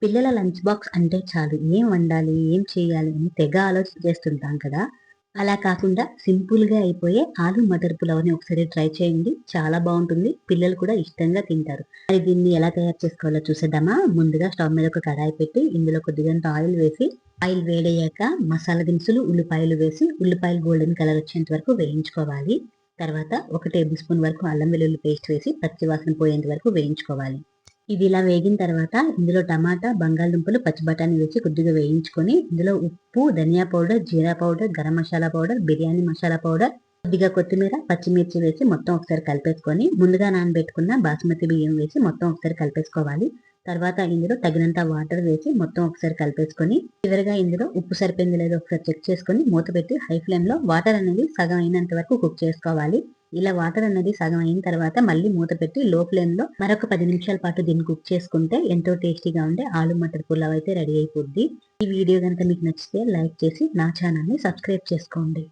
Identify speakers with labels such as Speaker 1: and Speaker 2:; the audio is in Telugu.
Speaker 1: పిల్లల లంచ్ బాక్స్ అంటే చాలు ఏం వండాలి, ఏం చేయాలి అని తెగ ఆలోచించేస్తుంటాం కదా! అలా కాకుండా సింపుల్‌గా అయిపోయే ఆలు మటర్ పులావ్‌ని ఒకసారి ట్రై చేయండి. చాలా బావుంటుంది. పిల్లలు కూడా ఇష్టంగా తింటారు. మరి దీన్ని ఎలా తయారు చేసుకోవాలో చూసేద్దామా? ముందుగా స్టవ్ మీద ఒక కడాయి పెట్టి ఇందులో కొద్దిగంత ఆయిల్ వేసి, ఆయిల్ వేడయ్యాక మసాలా దినుసులు, ఉల్లిపాయలు వేసి ఉల్లిపాయలు గోల్డెన్ కలర్ వచ్చేంత వరకు వేయించుకోవాలి. తర్వాత ఒక టేబుల్ స్పూన్ వరకు అల్లం వెల్లుల్లి పేస్ట్ వేసి పచ్చి వాసన పోయేంత వరకు వేయించుకోవాలి. ఇది ఇలా వేగిన తర్వాత ఇందులో టమాటా, బంగాళదుంపలు, పచ్చి బఠానీ వేసి కొద్దిగా వేయించుకొని ఇందులో ఉప్పు, ధనియా పౌడర్, జీరా powder, garam masala powder, biryani masala powder, కొద్దిగా కొత్తిమీర, పచ్చిమిర్చి వేసి మొత్తం ఒకసారి కలిపేసుకొని ముందుగా నానబెట్టుకున్న బాస్మతి బియ్యం వేసి మొత్తం ఒకసారి కలిపేసుకోవాలి. తర్వాత ఇందులో తగినంత వాటర్ వేసి మొత్తం ఒకసారి కలిపేసుకొని చివరిగా ఇందులో ఉప్పు సరిపోయిందో లేదో ఒకసారి చెక్ చేసుకొని మూత పెట్టి హై ఫ్లేమ్‌లో వాటర్ అనేది సగం అయినంత వరకు కుక్ చేసుకోవాలి. ఇలా వాటర్ అనేది సగం అయిన తర్వాత మళ్ళీ మూత పెట్టి లో ఫ్లేమ్‌లో మరొక 10 నిమిషాల పాటు దీన్ని కుక్ చేసుకుంటే ఎంతో టేస్టీగా ఉండే ఆలు మటర్ పులావ్ అయితే రెడీ అయిపోద్ది. ఈ వీడియో గనుక మీకు నచ్చితే లైక్ చేసి నా ఛానల్‌ని సబ్స్క్రైబ్ చేసుకోండి.